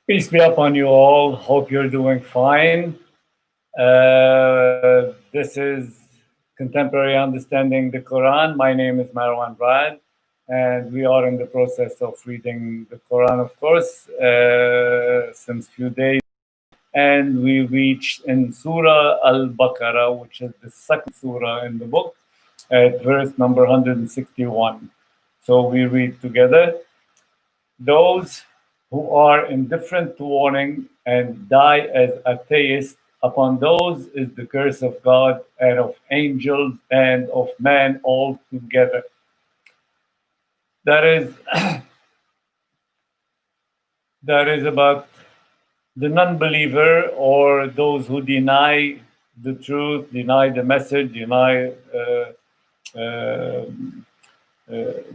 Peace be upon you all. Hope you're doing fine. This is Contemporary Understanding the Quran. My name is Marwan Rad, and we are in the process of reading the Quran, of course, since few days. And we reached in Surah Al-Baqarah, which is the second surah in the book, at verse number 161. So we read together. Those who are indifferent to warning and die as atheists, upon those is the curse of God and of angels and of man altogether. That is that is about the non-believer or those who deny the truth, deny the message, deny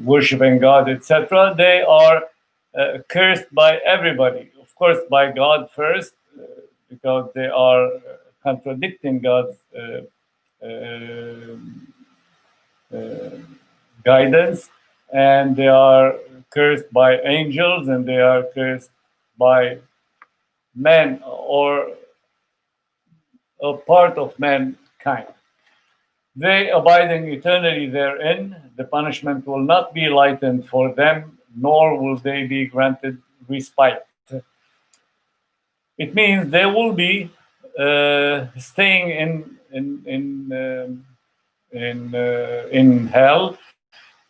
worshiping God, etc. They are cursed by everybody. Of course, by God first, because they are contradicting God's guidance, and they are cursed by angels, and they are cursed by men or a part of mankind. They abiding eternally therein, the punishment will not be lightened for them, nor will they be granted respite. It means they will be staying in hell,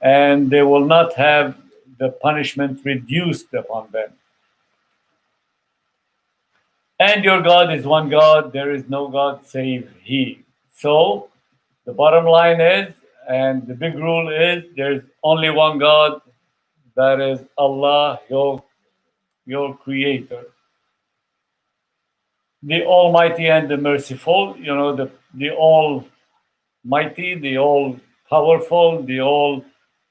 and they will not have the punishment reduced upon them. And your God is one God, there is no God save He. So the bottom line is, and the big rule is, there's only one God, that is Allah, your Creator. The Almighty and the Merciful, the Almighty, the All-Powerful, the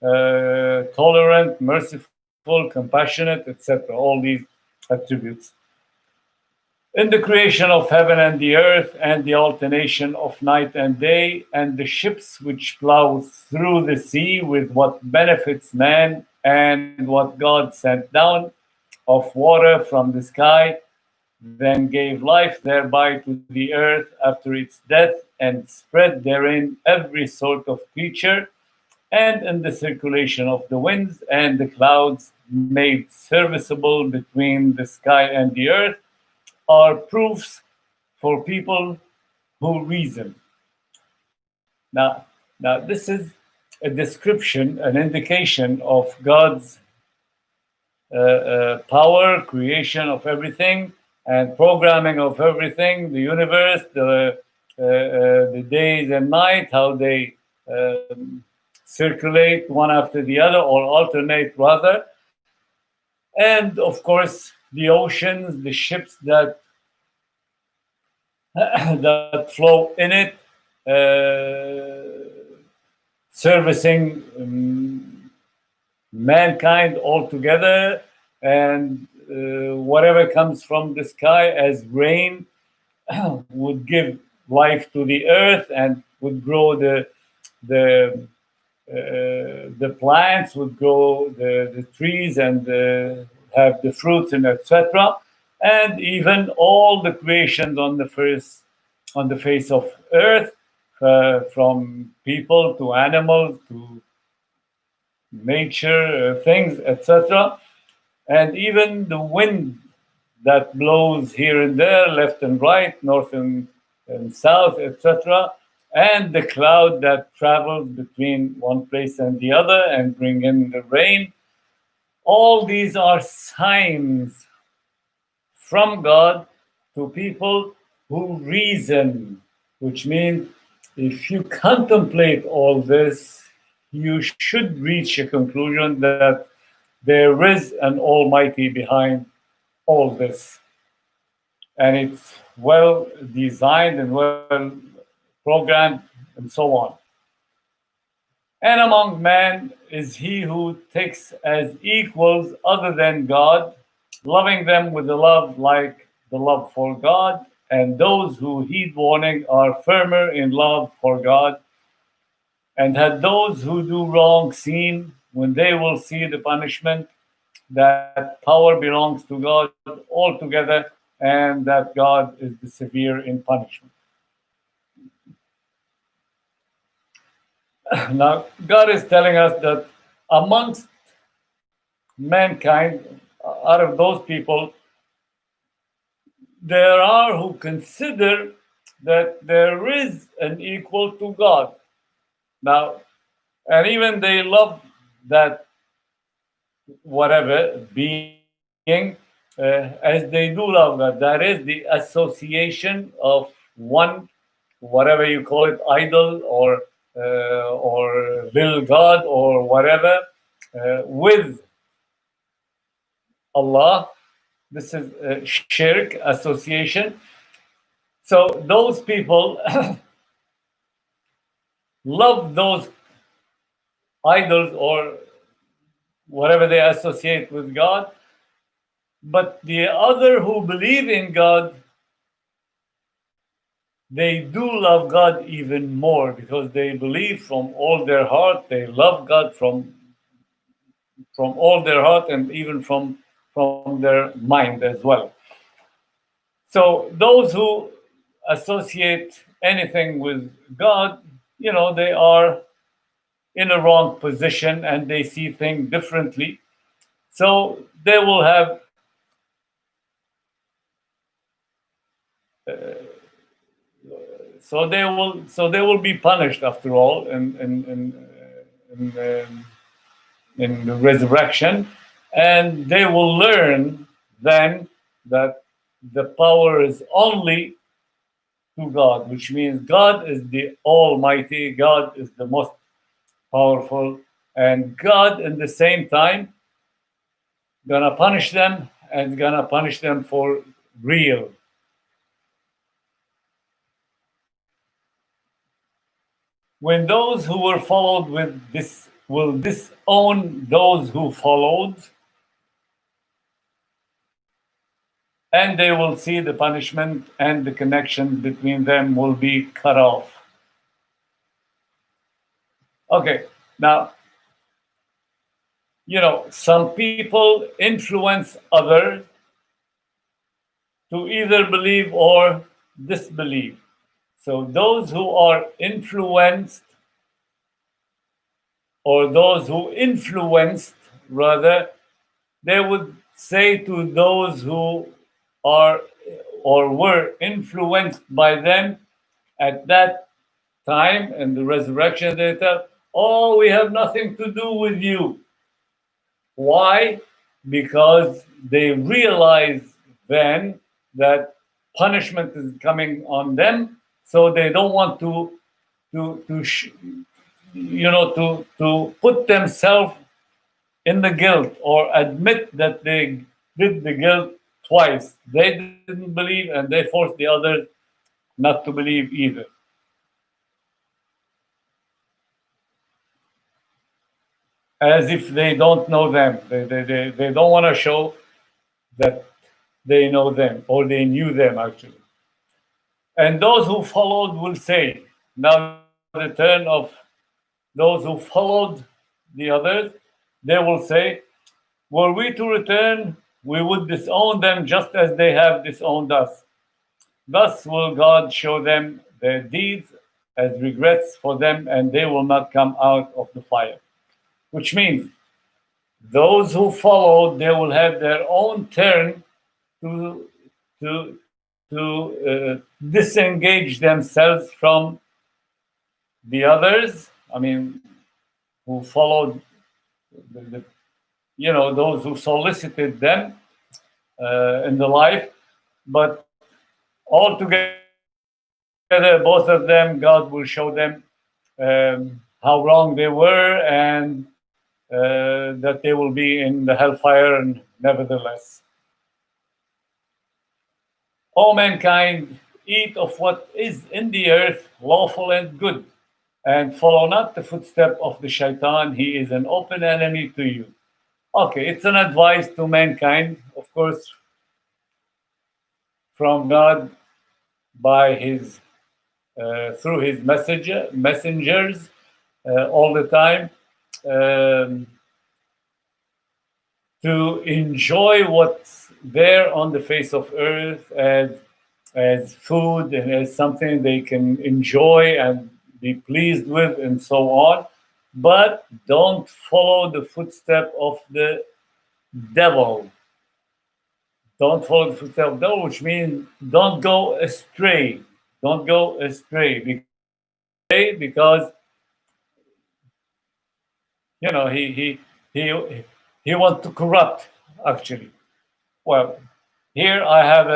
All-Tolerant, Merciful, Compassionate, etc. All these attributes. In the creation of heaven and the earth, and the alternation of night and day, and the ships which plow through the sea with what benefits man, and what God sent down of water from the sky, then gave life thereby to the earth after its death, and spread therein every sort of creature, and in the circulation of the winds and the clouds, made serviceable between the sky and the earth, are proofs for people who reason. Now this is a description, an indication of God's power, creation of everything, and programming of everything, the universe, the days and night, how they circulate one after the other, or alternate rather. And of course, the oceans, the ships that that flow in it, servicing mankind altogether, and whatever comes from the sky as rain would give life to the earth and would grow the plants, would grow the trees and have the fruits and etc. And even all the creations on the face of earth, from people to animals to nature, things, etc. And even the wind that blows here and there, left and right, north and south, etc. And the cloud that travels between one place and the other and bring in the rain. All these are signs from God to people who reason, which means if you contemplate all this, you should reach a conclusion that there is an Almighty behind all this. And it's well designed and well programmed and so on. And among man is he who takes as equals other than God, loving them with a love like the love for God, and those who heed warning are firmer in love for God. And had those who do wrong seen when they will see the punishment, that power belongs to God altogether, and that God is the severe in punishment. Now, God is telling us that amongst mankind, out of those people, there are who consider that there is an equal to God. Now, and even they love that whatever being, as they do love God. That is the association of one, whatever you call it, idol or little God or whatever, with Allah. This is shirk, association. So those people love those idols or whatever they associate with God. But the other who believe in God, they do love God even more because they believe from all their heart. They love God from all their heart and even from their mind as well. So those who associate anything with God, they are in a wrong position and they see things differently. So they will have they will be punished after all in the resurrection, and they will learn then that the power is only to God, which means God is the Almighty, God is the most powerful, and God in the same time gonna punish them and gonna punish them for real. When those who were followed with this will disown those who followed, and they will see the punishment and the connection between them will be cut off. Okay, now, some people influence others to either believe or disbelieve. So those who are influenced, or those who influenced, rather, they would say to those who are or were influenced by them at that time in the resurrection, they tell, oh, we have nothing to do with you. Why? Because they realize then that punishment is coming on them, so they don't want to put themselves in the guilt or admit that they did the guilt twice. They didn't believe and they forced the others not to believe either. As if they don't know them. They don't want to show that they know them or they knew them actually. And those who followed will say, now the turn of those who followed the others, they will say, were we to return, we would disown them just as they have disowned us. Thus will God show them their deeds as regrets for them, and they will not come out of the fire. Which means those who followed, they will have their own turn to disengage themselves from the others. I mean, who followed those who solicited them in the life, but altogether, both of them, God will show them how wrong they were and that they will be in the hellfire, and nevertheless. O mankind, eat of what is in the earth, lawful and good, and follow not the footstep of the shaitan. He is an open enemy to you. Okay, it's an advice to mankind, of course, from God by his through his messengers all the time. to enjoy what's there on the face of earth as food and as something they can enjoy and be pleased with and so on, but don't follow the footstep of the devil. Don't follow the footsteps of the devil, which means don't go astray. Don't go astray because he wants to corrupt actually. Well, here I have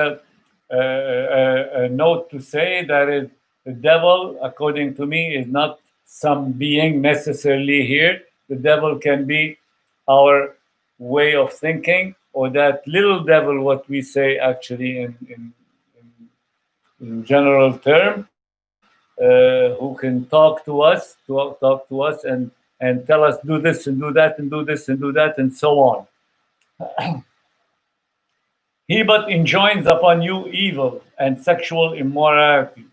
a note to say that the devil, according to me, is not some being necessarily here. The devil can be our way of thinking, or that little devil, what we say actually in general term, who can talk to us and tell us do this and do that and do this and do that and so on. He but enjoins upon you evil and sexual immorality,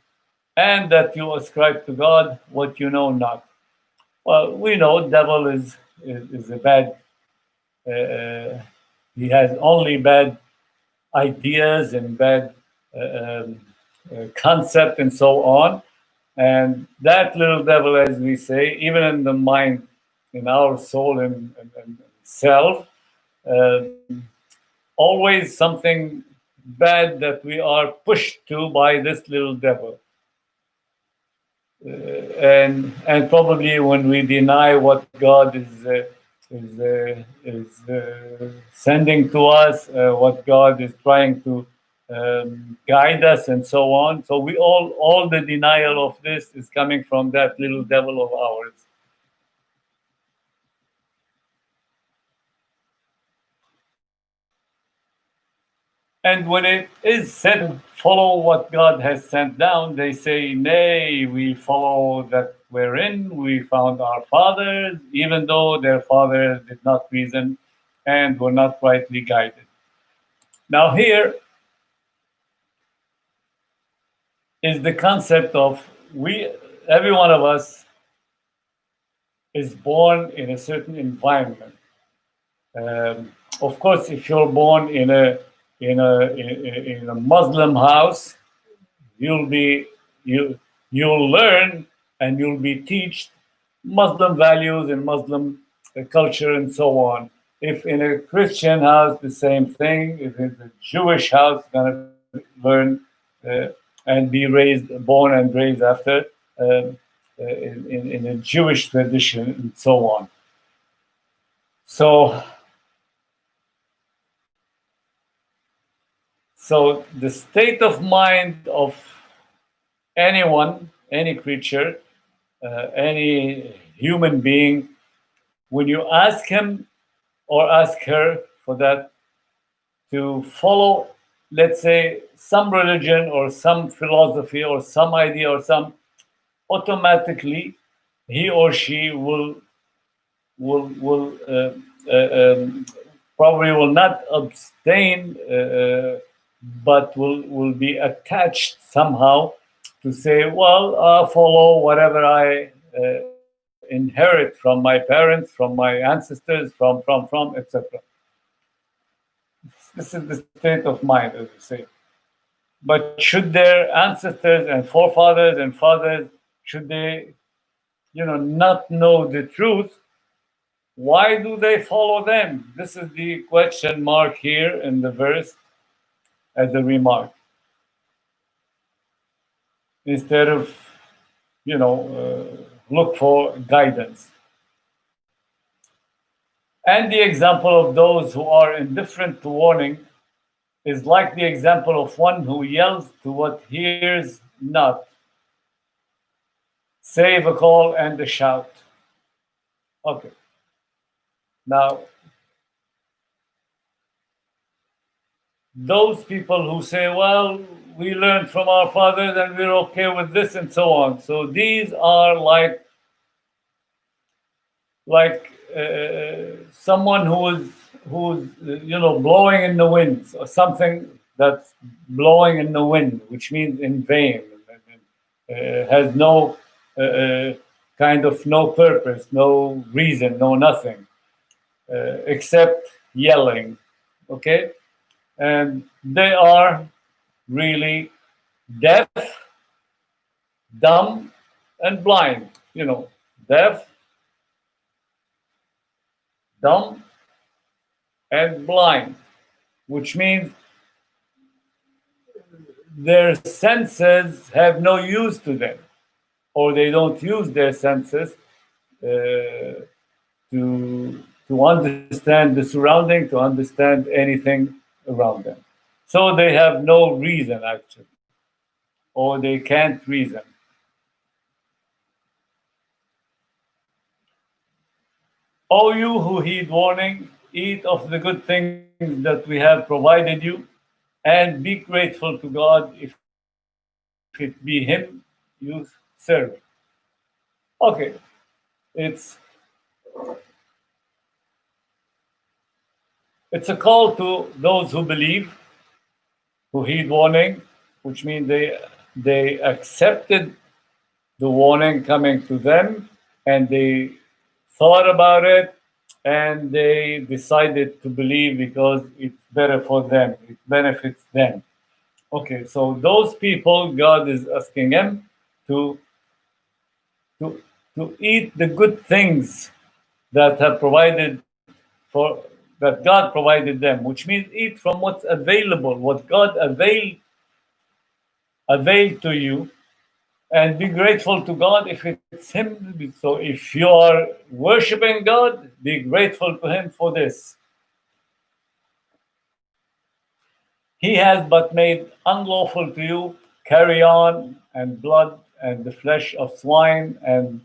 and that you ascribe to God what you know not. Well, we know devil is a bad. He has only bad ideas and bad concept and so on. And that little devil, as we say, even in the mind, in our soul and self, uh, always something bad that we are pushed to by this little devil. And probably when we deny what God is sending to us, what God is trying to guide us, and so on. So we all the denial of this is coming from that little devil of ours. And when it is said, follow what God has sent down, they say, nay, we follow that wherein we found our fathers, even though their fathers did not reason and were not rightly guided. Now, here is the concept of every one of us is born in a certain environment. Of course, if you're born in a Muslim house, you'll learn and you'll be taught Muslim values and Muslim culture and so on. If in a Christian house, the same thing. If it's a Jewish house, gonna learn and be born and raised after in a Jewish tradition and so on. So the state of mind of anyone, any creature, any human being, when you ask him or ask her for that to follow, let's say, some religion or some philosophy or some idea or some, automatically he or she will probably will not abstain, but will be attached somehow to say, well, I'll follow whatever I inherit from my parents, from my ancestors, from, etc. This is the state of mind, as we say. But should their ancestors and forefathers and fathers, should they, not know the truth, why do they follow them? This is the question mark here in the verse as a remark. Instead of, look for guidance. And the example of those who are indifferent to warning is like the example of one who yells to what hears not, save a call and a shout. Okay. Now, those people who say, well, we learned from our fathers and we're okay with this and so on. So these are like someone who's blowing in the wind, or something that's blowing in the wind, which means in vain, has no kind of no purpose, no reason, no nothing, except yelling, okay? And they are really deaf, dumb, and blind. Deaf, dumb, and blind, which means their senses have no use to them, or they don't use their senses to understand the surrounding, to understand anything around them. So they have no reason, actually, or they can't reason. O you who heed warning, eat of the good things that we have provided you, and be grateful to God if it be Him you serve. Okay, it's it's a call to those who believe, who heed warning, which means they accepted the warning coming to them, and they thought about it, and they decided to believe because it's better for them, it benefits them. Okay, so those people, God is asking them to to to eat the good things that have provided for that God provided them, which means eat from what's available, what God availed to you, and be grateful to God if it's Him. So if you are worshiping God, be grateful to Him for this. He has but made unlawful to you carrion and blood and the flesh of swine and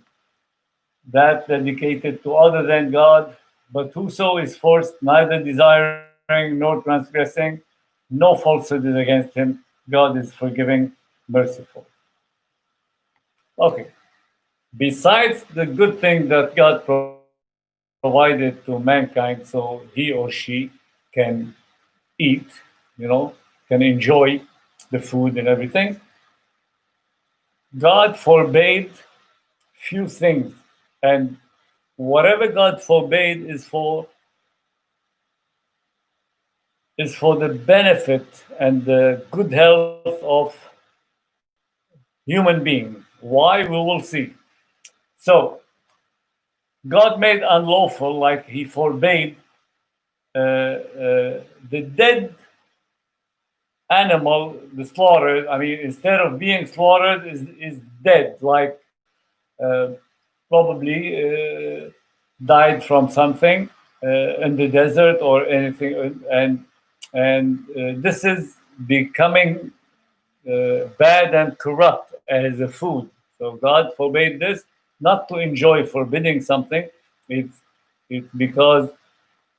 that dedicated to other than God. But whoso is forced, neither desiring nor transgressing, no falsehood is against him. God is forgiving, merciful. Okay. Besides the good thing that God provided to mankind so he or she can eat, can enjoy the food and everything, God forbade few things. And whatever God forbade is for the benefit and the good health of human beings. Why? We will see. So, God made unlawful, like He forbade the dead animal, the slaughtered. I mean, instead of being slaughtered, is dead, like uh, probably died from something in the desert or anything, and this is becoming bad and corrupt as a food. So God forbade this, not to enjoy forbidding something. It's because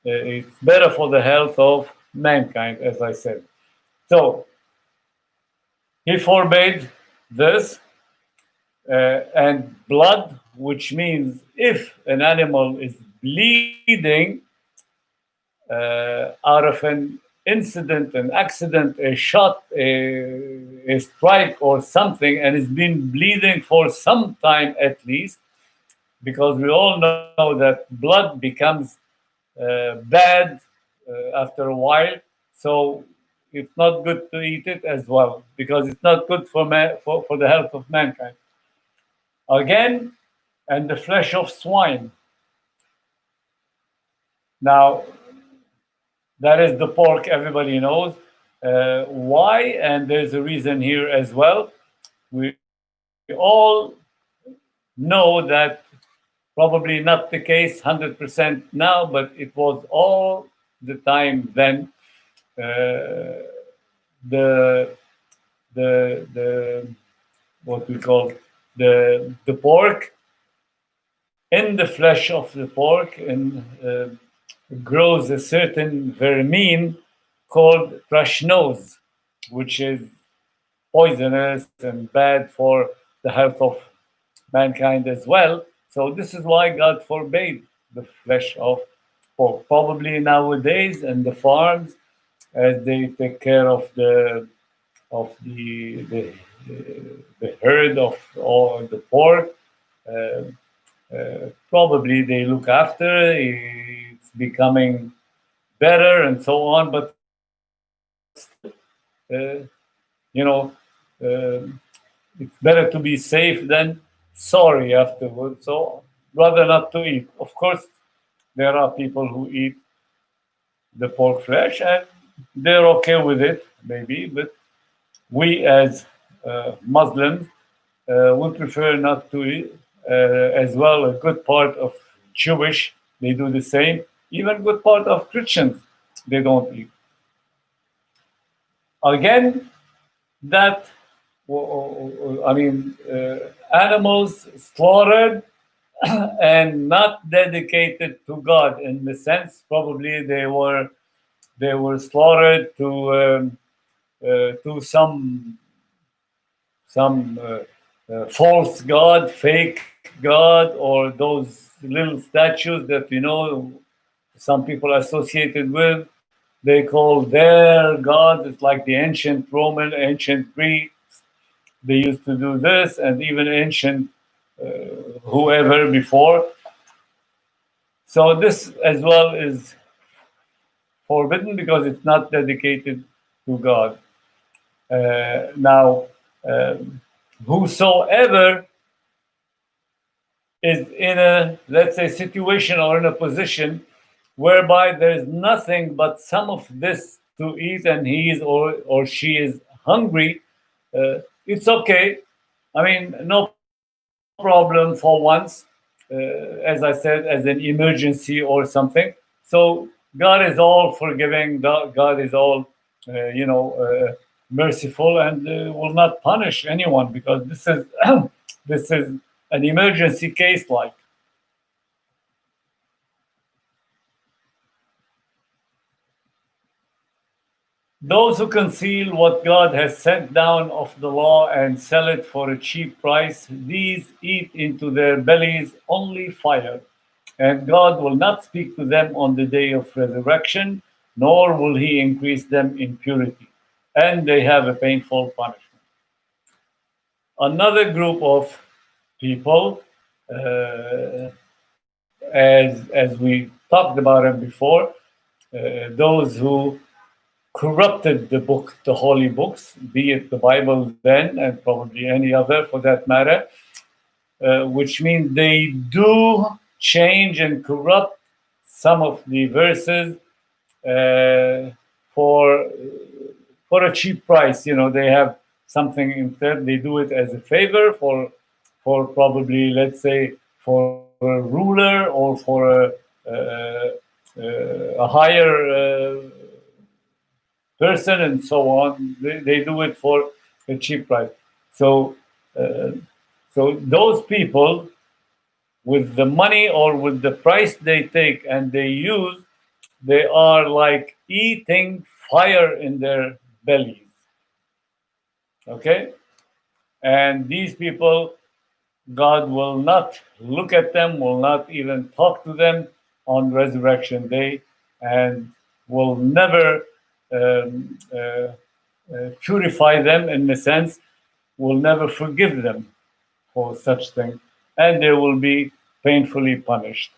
it's better for the health of mankind, as I said. So He forbade this, and blood, which means if an animal is bleeding out of an incident, an accident, a shot, a strike, or something, and it's been bleeding for some time at least, because we all know that blood becomes bad after a while. So it's not good to eat it as well, because it's not good for the health of mankind. Again, and the flesh of swine. Now, that is the pork everybody knows. Why? And there's a reason here as well. We all know that probably not the case 100% now, but it was all the time then. The what we call the pork, in the flesh of the pork, and grows a certain vermin called thrush nose, which is poisonous and bad for the health of mankind as well. So this is why God forbade the flesh of pork. Probably nowadays in the farms, as they take care of the herd of all the pork, probably they look after. It's becoming better and so on, but still, you know, it's better to be safe than sorry afterwards. So rather not to eat. Of course, there are people who eat the pork flesh and they're okay with it, maybe, but we as Muslims would prefer not to eat. As well, a good part of Jewish, they do the same. Even good part of Christians, they don't eat. Again, that I mean, animals slaughtered and not dedicated to God in the sense probably they were slaughtered to some false god, fake god, or those little statues that some people associated with. They call their god. It's like the ancient Roman, ancient Greek. They used to do this, and even ancient whoever before. So this as well is forbidden because it's not dedicated to God. Now, whosoever is in a, let's say, situation or in a position whereby there's nothing but some of this to eat and he is or she is hungry, it's okay. I mean, no problem for once, as I said, as an emergency or something. So God is all forgiving. God is all, merciful and will not punish anyone because this is this is an emergency case. Like those who conceal what God has sent down of the law and sell it for a cheap price, these eat into their bellies only fire, and God will not speak to them on the day of resurrection, nor will he increase them in purity, and they have a painful punishment. Another group of people, as we talked about them before, those who corrupted the book, the holy books, be it the Bible then and probably any other for that matter, which means they do change and corrupt some of the verses for a cheap price. They have something instead. They do it as a favor for probably, let's say, for a ruler or for a higher person and so on. They do it for a cheap price. So, so those people with the money or with the price they take and they use, they are like eating fire in their bellies. Okay? And these people, God will not look at them, will not even talk to them on resurrection day, and will never purify them in a sense, will never forgive them for such thing, and they will be painfully punished.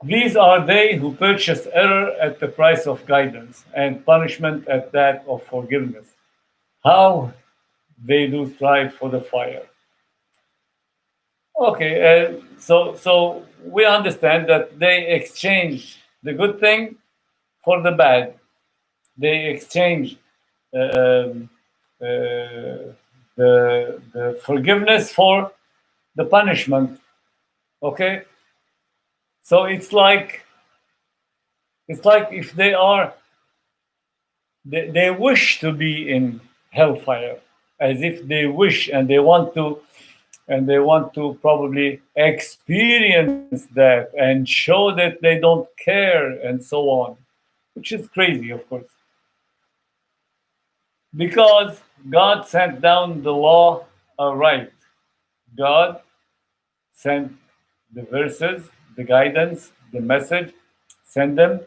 These are they who purchase error at the price of guidance and punishment at that of forgiveness. How they do strive for the fire. Okay, so we understand that they exchange the good thing for the bad. They exchange um, the forgiveness for the punishment. Okay, so it's like if they wish to be in hellfire, as if they wish and they want to probably experience that and show that they don't care and so on, which is crazy, of course, because God sent down the law. Right, God sent the verses, the guidance, the message, send them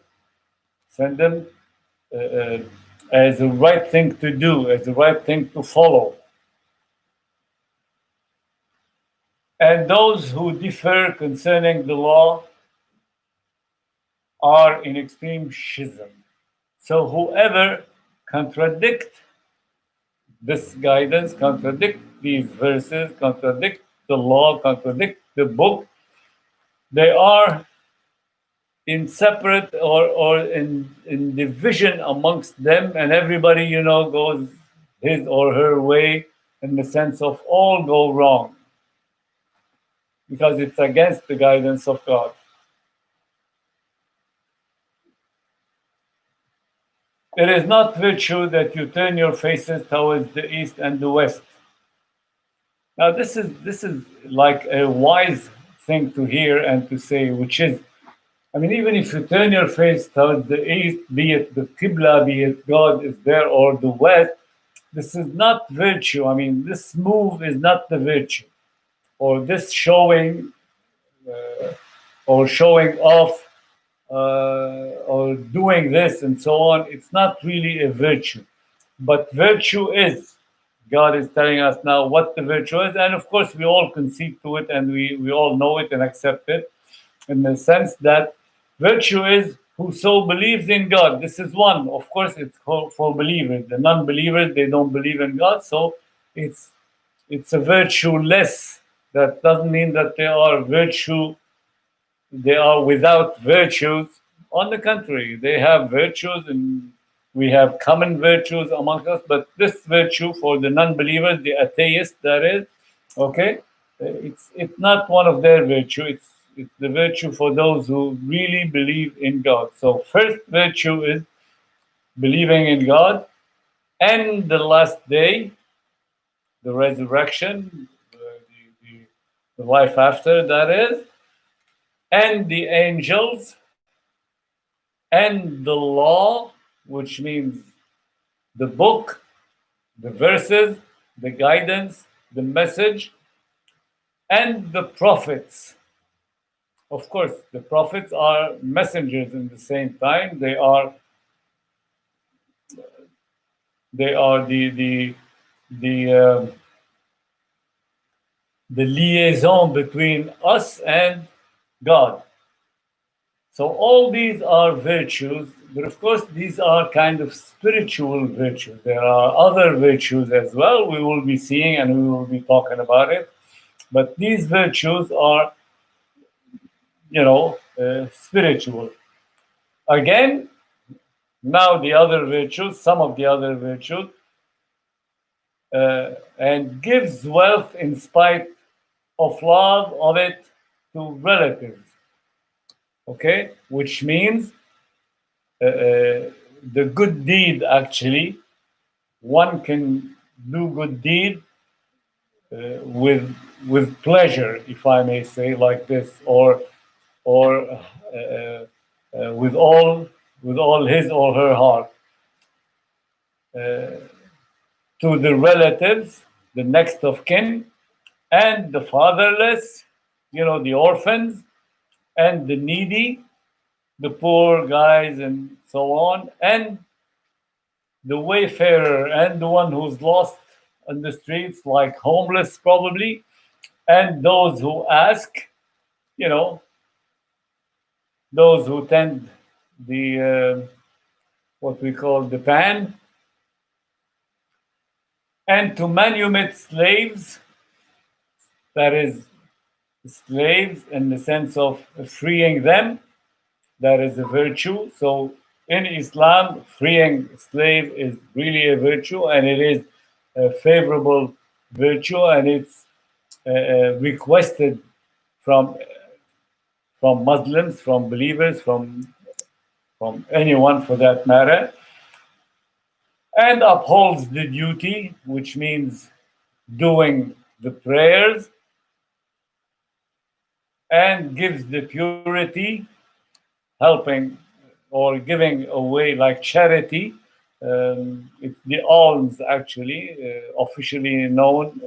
uh, uh, as the right thing to do, as the right thing to follow. And those who differ concerning the law are in extreme schism. So whoever contradict this guidance, contradict these verses, contradict the law, contradict the book, they are in separate or in division amongst them, and everybody, goes his or her way in the sense of all go wrong because it's against the guidance of God. It is not virtue that you turn your faces towards the east and the west. Now, this is like a wise thing to hear and to say, which is, even if you turn your face towards the east, be it the Qibla, be it God is there, or the west, this is not virtue. This move is not the virtue, or this showing or showing off or doing this and so on. It's not really a virtue. But virtue is, God is telling us now what the virtue is. And of course, we all concede to it and we all know it and accept it in the sense that virtue is whoso believes in God. This is one. Of course, it's for believers. The non-believers, they don't believe in God. So it's a virtueless. That doesn't mean that they are without virtues. On the contrary, they have virtues and we have common virtues among us, but this virtue for the non-believers, the atheists, that is, okay, it's not one of their virtue. It's the virtue for those who really believe in God. So first virtue is believing in God and the last day, the resurrection, the life after, that is, and the angels and the law, which means the book, the verses, the guidance, the message, and the prophets. Of course, the prophets are messengers in the same time. They are the liaison between us and God. So all these are virtues, but of course these are kind of spiritual virtues. There are other virtues as well we will be seeing and we will be talking about it. But these virtues are, spiritual. Again, now the other virtues, some of the other virtues, and gives wealth in spite of love of it to relatives. Okay, which means the good deed, actually, one can do good deed with pleasure, if I may say like this, or with all his or her heart, to the relatives, the next of kin, and the fatherless, the orphans, and the needy, the poor guys, and so on, and the wayfarer, and the one who's lost on the streets, like homeless probably, and those who ask, those who tend the what we call the pan, and to manumit slaves, that is, slaves in the sense of freeing them, that is a virtue. So in Islam, freeing slave is really a virtue, and it is a favorable virtue, and it's requested from Muslims, from believers, from anyone for that matter, and upholds the duty, which means doing the prayers, and gives the purity, helping or giving away like charity. It's the alms, actually, officially known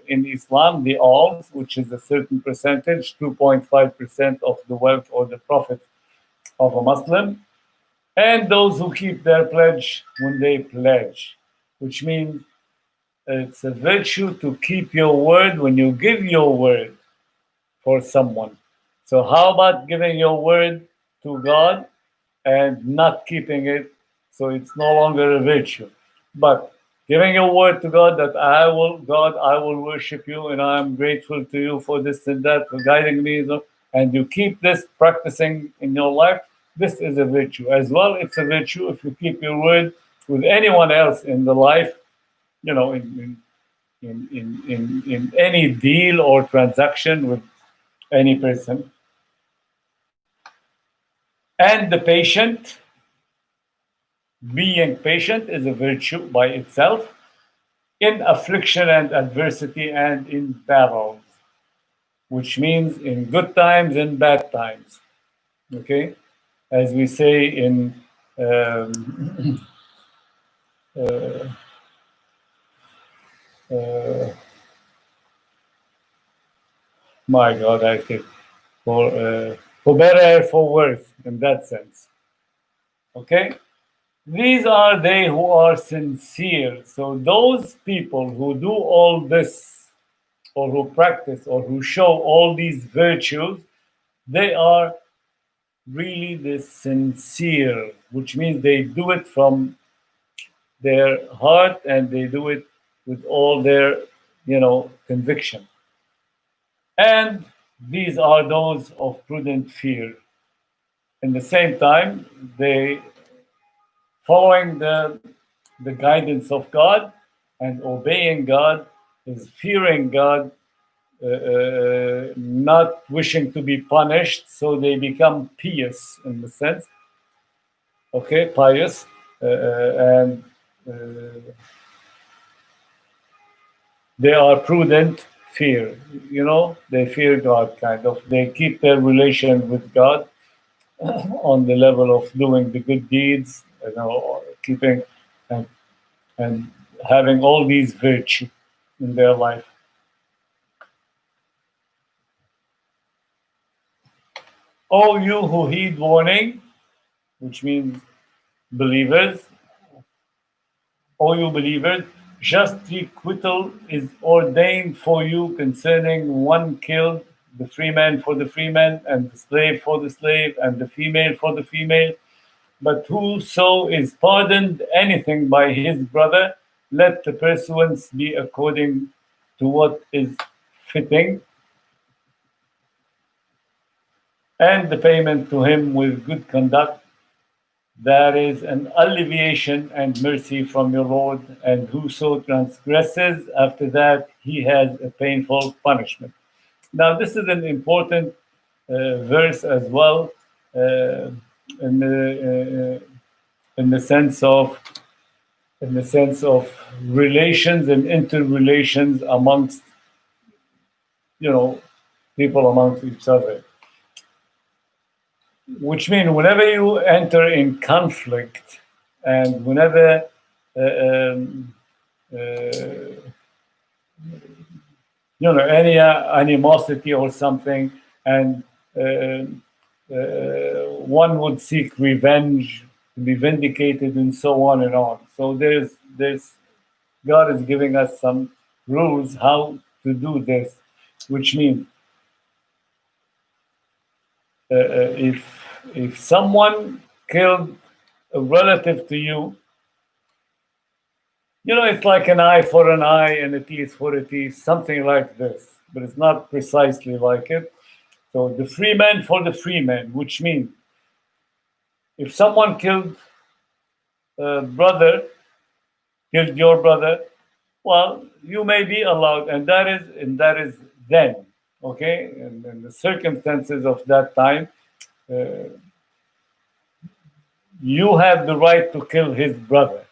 in Islam, the alms, which is a certain percentage, 2.5% of the wealth or the profit of a Muslim, and those who keep their pledge when they pledge, which means it's a virtue to keep your word when you give your word. for someone. So how about giving your word to God and not keeping it, so it's no longer a virtue? But giving your word to God that God, I will worship you and I am grateful to you for this and that, for guiding me, and you keep this practicing in your life, this is a virtue. As well, it's a virtue if you keep your word with anyone else in the life, in any deal or transaction with any person. And the patient, being patient is a virtue by itself in affliction and adversity and in battles, which means in good times and bad times. Okay, as we say in my God, I think for better, for worse, in that sense. Okay, these are they who are sincere. So those people who do all this, or who practice, or who show all these virtues, they are really the sincere, which means they do it from their heart and they do it with all their, conviction. And these are those of prudent fear. In the same time, they following the guidance of God and obeying God is fearing God, not wishing to be punished, so they become pious in the sense. Okay, pious, and they are prudent fear. They fear God, kind of. They keep their relation with God on the level of doing the good deeds, keeping and having all these virtues in their life. O you who heed warning, which means believers, O you believers, just requital is ordained for you concerning one killed, the free man for the free man, and the slave for the slave, and the female for the female. But whoso is pardoned anything by his brother, let the pursuance be according to what is fitting, and the payment to him with good conduct. That is an alleviation and mercy from your Lord, and whoso transgresses after that, he has a painful punishment. Now, this is an important verse as well, in the sense of relations and interrelations amongst people amongst each other. Which means whenever you enter in conflict and whenever any animosity or something, and one would seek revenge to be vindicated and so on and on. So there's God is giving us some rules how to do this, which means if someone killed a relative to you, it's like an eye for an eye and a teeth for a teeth, something like this, but it's not precisely like it. So the free man for the free man, which means if someone killed a brother, killed your brother, well, you may be allowed, and that is then, okay, and in the circumstances of that time, you have the right to kill his brother.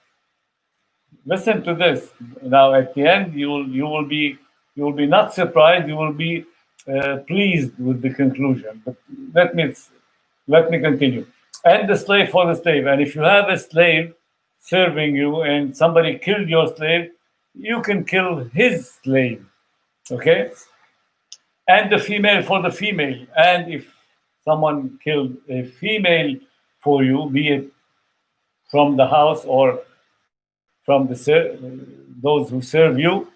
Listen to this. Now, at the end, you will be not surprised. You will be pleased with the conclusion. But let me continue. And the slave for the slave. And if you have a slave serving you, and somebody killed your slave, you can kill his slave. Okay. And the female for the female. And if someone killed a female for you, be it from the house or from those who serve you,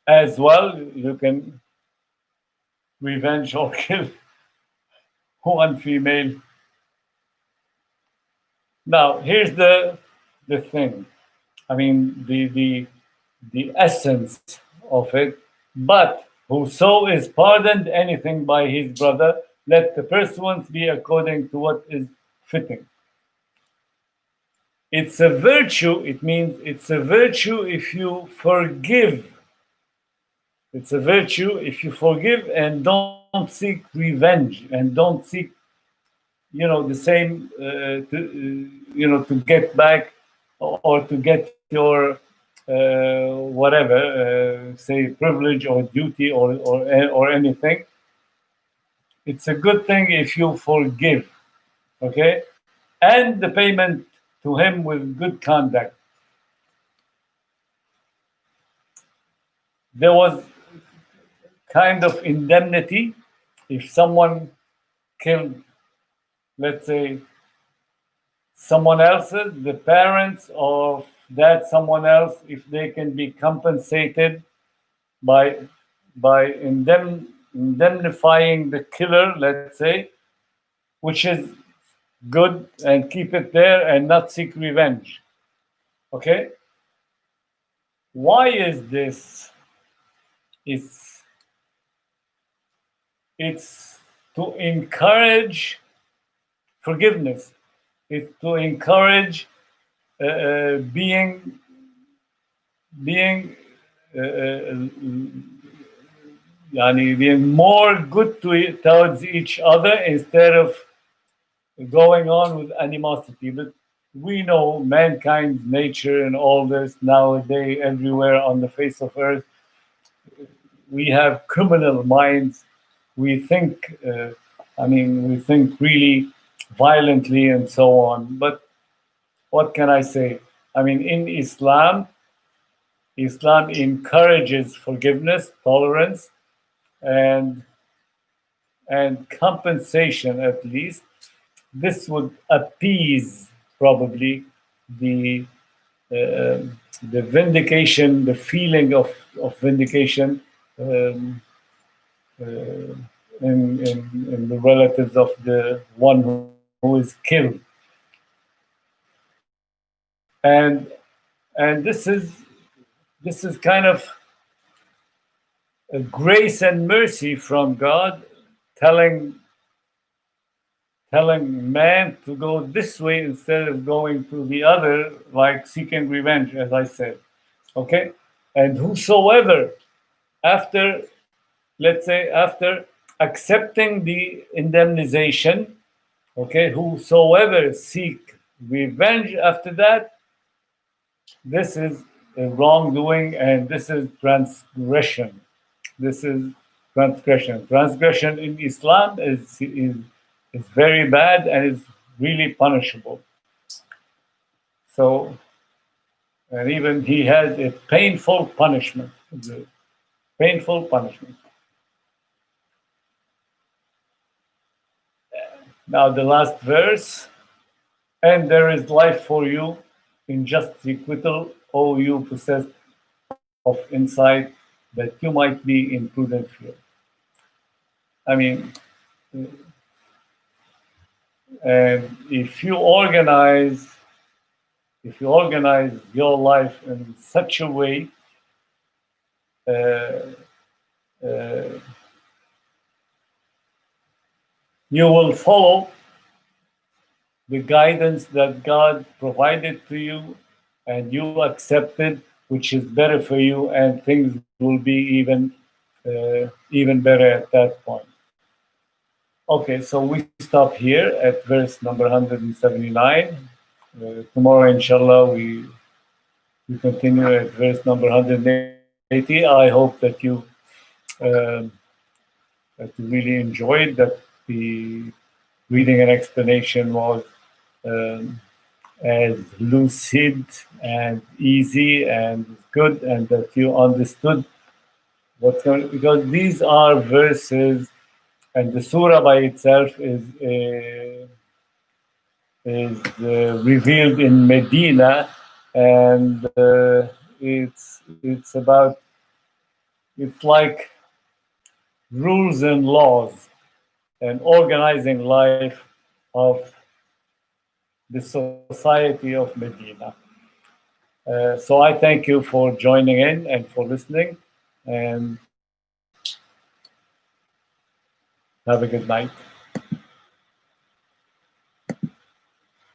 as well, you can revenge or kill one female. Now, here's the thing. I mean, the essence of it. But whoso is pardoned anything by his brother, let the pursuance be according to what is fitting. It's a virtue. It means it's a virtue if you forgive. It's a virtue if you forgive and don't seek revenge and don't seek, the same, to get back or to get your whatever, say privilege or duty or anything. It's a good thing if you forgive, okay, and the payment to him with good conduct. There was kind of indemnity if someone killed, let's say, someone else's, the parents of that someone else, if they can be compensated by indemnifying the killer, let's say, which is good, and keep it there and not seek revenge. Okay? Why is this? It's to encourage forgiveness. It's to encourage being more good towards each other instead of going on with animosity. But we know mankind's nature and all this nowadays everywhere on the face of earth. We have criminal minds. We think, we think really violently and so on. But what can I say? I mean, in Islam encourages forgiveness, tolerance, and compensation at least. This would appease probably the vindication, the feeling of vindication in the relatives of the one who is killed. And this is kind of a grace and mercy from God, telling man to go this way instead of going to the other, like seeking revenge, as I said. Okay? And whosoever, after accepting the indemnization, okay, whosoever seek revenge after that, this is a wrongdoing and this is transgression. This is transgression. Transgression in Islam is very bad and is really punishable. So, and even he has a painful punishment. Painful punishment. Now the last verse. And there is life for you in just requital, O you possessed of insight, that you might be in prudent fear. I mean, and if you organize your life in such a way, you will follow the guidance that God provided to you, and you accepted, which is better for you, and things will be even better at that point. Okay, so we stop here at verse number 179. Tomorrow, inshallah, we continue at verse number 180. I hope that you really enjoyed that. The reading and explanation was as lucid and easy and good, and that you understood what's going on, because these are verses, and the surah by itself is revealed in Medina, and it's like rules and laws and organizing life of the society of Medina. So I thank you for joining in and for listening, and have a good night.